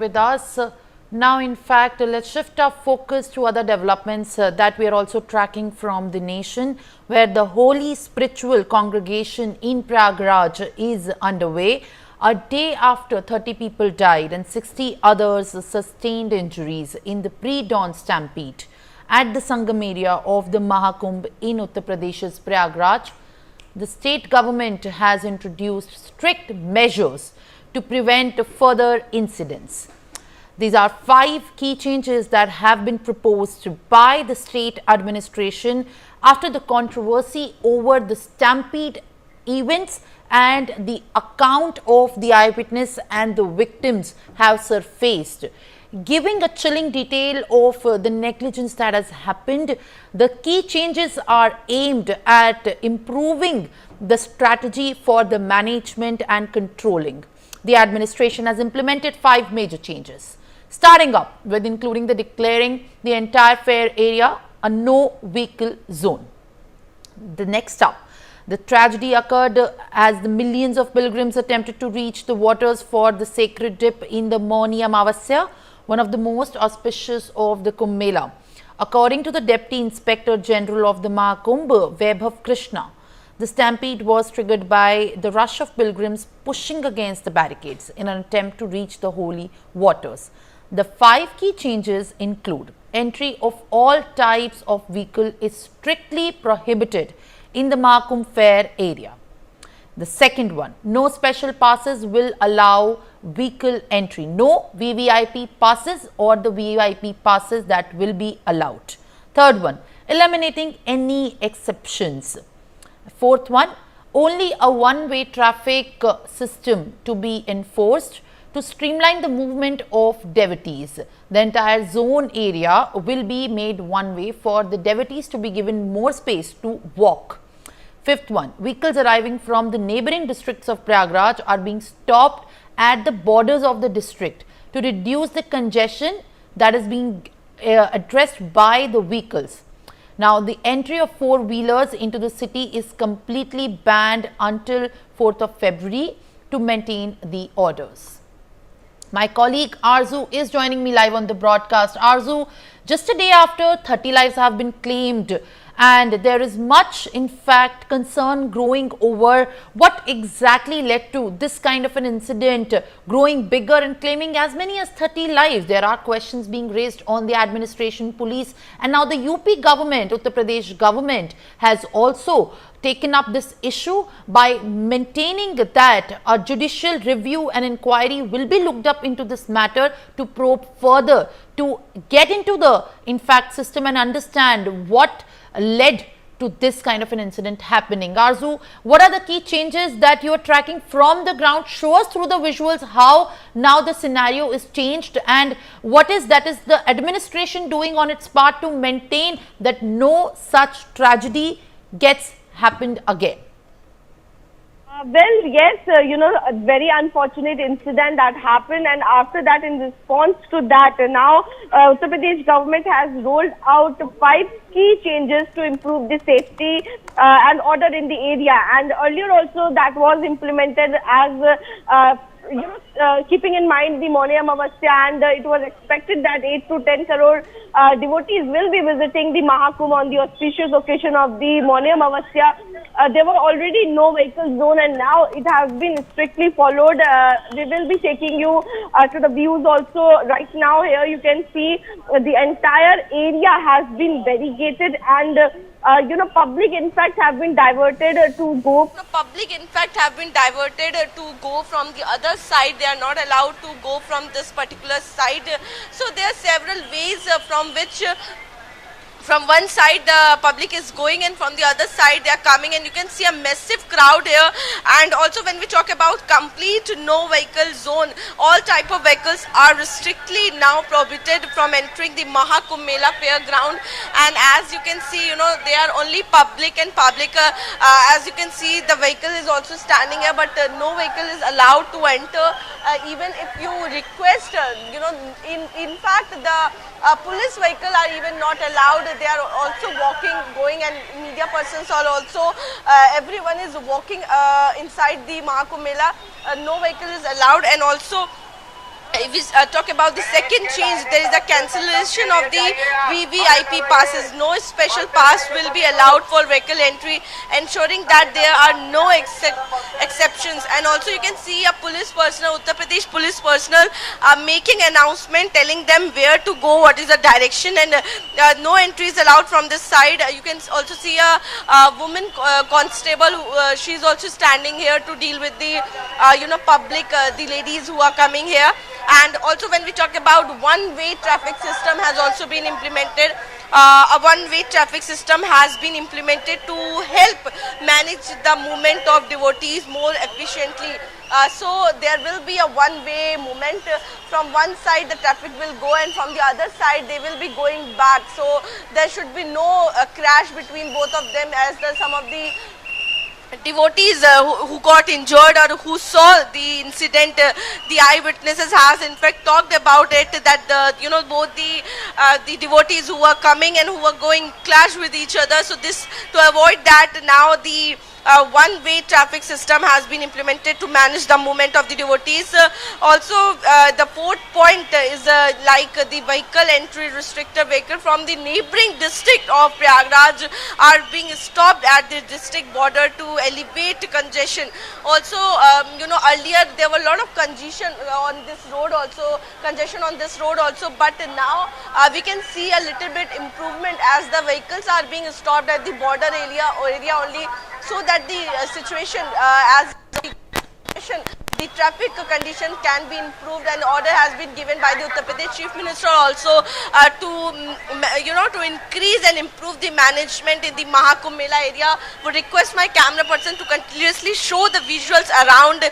with us. Now, in fact, let's shift our focus to other developments that we are also tracking from the nation, where the Holy Spiritual Congregation in Prayagraj is underway. A day after 30 people died and 60 others sustained injuries in the pre-dawn stampede at the Sangam area of the Mahakumbh in Uttar Pradesh's Prayagraj, the state government has introduced strict measures to prevent further incidents. These are 5 key changes that have been proposed by the state administration after the controversy over the stampede events and the account of the eyewitness and the victims have surfaced. Giving a chilling detail of the negligence that has happened, the key changes are aimed at improving the strategy for the management and controlling. The administration has implemented 5 major changes, starting up with including the declaring the entire fair area a no vehicle zone. The next up, the tragedy occurred as the millions of pilgrims attempted to reach the waters for the sacred dip in the Mauni Amavasya, one of the most auspicious of the Kumbh Mela. According to the Deputy Inspector General of the Mahakumbh, Vaibhav Krishna, the stampede was triggered by the rush of pilgrims pushing against the barricades in an attempt to reach the holy waters. The 5 key changes include: entry of all types of vehicle is strictly prohibited in the Mahakumbh fair area. The second one, no special passes will allow vehicle entry. No VVIP passes or the VVIP passes that will be allowed. Third one, eliminating any exceptions. Fourth one, only a one-way traffic system to be enforced to streamline the movement of devotees. The entire zone area will be made one way for the devotees to be given more space to walk. Fifth one, vehicles arriving from the neighboring districts of Prayagraj are being stopped at the borders of the district to reduce the congestion that is being addressed by the vehicles. Now, the entry of 4-wheelers into the city is completely banned until 4th of February to maintain the orders. My colleague Arzu is joining me live on the broadcast. Arzu, just a day after 30 lives have been claimed, and there is much, in fact, concern growing over what exactly led to this kind of an incident growing bigger and claiming as many as 30 lives. There are questions being raised on the administration, police, and now the UP government, Uttar Pradesh government, has also taken up this issue by maintaining that a judicial review and inquiry will be looked up into this matter to probe further, to get into the, in fact, system and understand what led to this kind of an incident happening. Arzu, what are the key changes that you are tracking from the ground? Show us through the visuals how now the scenario is changed and what is the administration doing on its part to maintain that no such tragedy gets happened again. Well, yes, a very unfortunate incident that happened, and after that, in response to that, now Uttar Pradesh government has rolled out 5 key changes to improve the safety and order in the area. And earlier also that was implemented as keeping in mind the Mauni Amavasya, and it was expected that 8 to 10 crore devotees will be visiting the Mahakumbh on the auspicious occasion of the Mauni Amavasya. There were already no vehicle zone, and now it has been strictly followed. We will be taking you to the views also. Right now here you can see the entire area has been variegated, and public in fact have been diverted to go. The public in fact have been diverted to go from the other side. They are not allowed to go from this particular side. So there are several ways from which from one side the public is going and from the other side they are coming, and you can see a massive crowd here. And also when we talk about complete no vehicle zone, all type of vehicles are strictly now prohibited from entering the Mahakumbh Mela fairground. And as you can see, they are only public and public. As you can see, the vehicle is also standing here, but no vehicle is allowed to enter. Even if you request, in fact the police vehicle are even not allowed. They are also walking, going, and media persons are also, everyone is walking inside the Mahakumbh Mela. No vehicle is allowed, and also if we talk about the second change, there is a cancellation of the VVIP passes. No special pass will be allowed for vehicle entry, ensuring that there are no exceptions. And also you can see a police personnel, Uttar Pradesh police personnel making announcement telling them where to go, what is the direction, and no entry is allowed from this side. You can also see a woman constable, she is also standing here to deal with the public, the ladies who are coming here. And also when we talk about one-way traffic system has also been implemented. A one-way traffic system has been implemented to help manage the movement of devotees more efficiently. So there will be a one-way movement. From one side the traffic will go and from the other side they will be going back. So there should be no crash between both of them, as some of the devotees who got injured or who saw the incident, the eyewitnesses has in fact talked about it, that both the devotees who were coming and who were going clash with each other. So this, to avoid that, now the one-way traffic system has been implemented to manage the movement of the devotees. Also, the fourth point is like the vehicle entry restrictor vehicle from the neighboring district of Prayagraj are being stopped at the district border to elevate congestion. Also, earlier there were a lot of congestion on this road also, but now we can see a little bit improvement as the vehicles are being stopped at the border area only, so that the situation as the traffic condition can be improved. And order has been given by the Uttar Pradesh Chief Minister also to increase and improve the management in the Mahakumbh Mela area. Would request my camera person to continuously show the visuals around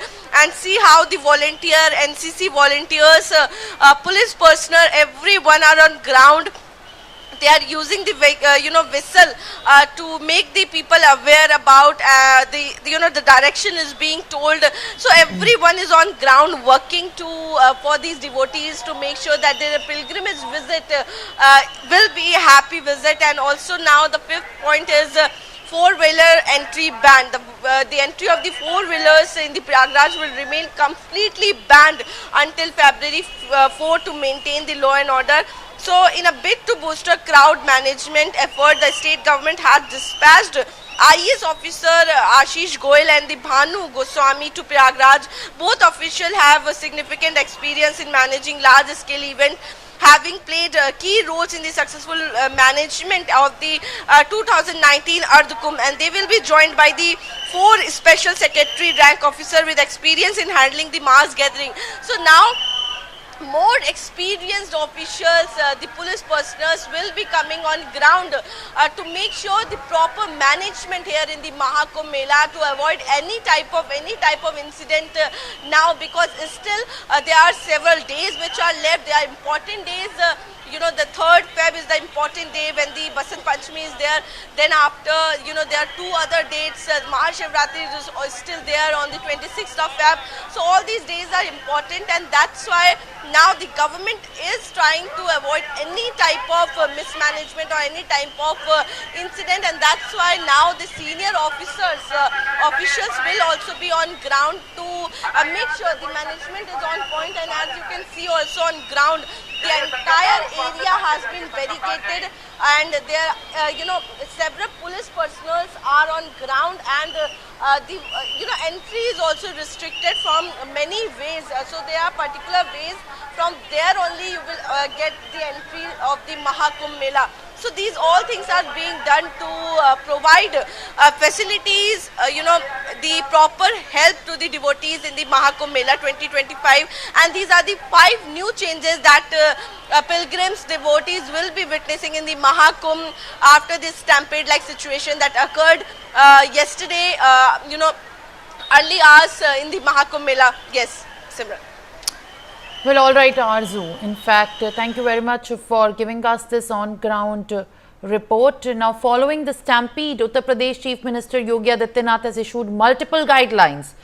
and see how the volunteer, NCC volunteers, police personnel, everyone are on ground. They are using the whistle to make the people aware about the direction is being told. So everyone is on ground working to for these devotees to make sure that their pilgrimage visit will be a happy visit. And also now the fifth point is four-wheeler entry ban. The entry of the four-wheelers in the Prayagraj will remain completely banned until February 4 to maintain the law and order. So in a bid to boost a crowd management effort, the state government has dispatched IAS officer Ashish Goyal and the Bhanu Goswami to Prayagraj. Both officials have a significant experience in managing large-scale events, having played key roles in the successful management of the 2019 Ardh Kumbh, and they will be joined by the 4 special secretary rank officer with experience in handling the mass gathering. So now more experienced officials, the police personnel will be coming on ground to make sure the proper management here in the Mahakumbh Mela, to avoid any type of incident now, because still there are several days which are left. They are important days. The 3rd Feb is the important day when the Basant Panchami is there. Then after, there are 2 other dates. Mahashivratri is still there on the 26th of Feb. So all these days are important, and that's why now the government is trying to avoid any type of mismanagement or any type of incident, and that's why now the senior officers, officials will also be on ground to make sure the management is on point. And as you can see also on ground, the entire area has been barricaded, and there several police personnel are on ground, and the entry is also restricted from many ways. So there are particular ways, from there only you will get the entry of the Mahakumbh Mela. So these all things are being done to provide facilities, the proper help to the devotees in the Mahakumbh Mela 2025. And these are the 5 new changes that pilgrims, devotees will be witnessing in the Mahakumbh after this stampede-like situation that occurred yesterday, early hours in the Mahakumbh Mela. Yes, Simran. Well, all right, Arzu. In fact, thank you very much for giving us this on-ground report. Now, following the stampede, Uttar Pradesh Chief Minister Yogi Adityanath has issued multiple guidelines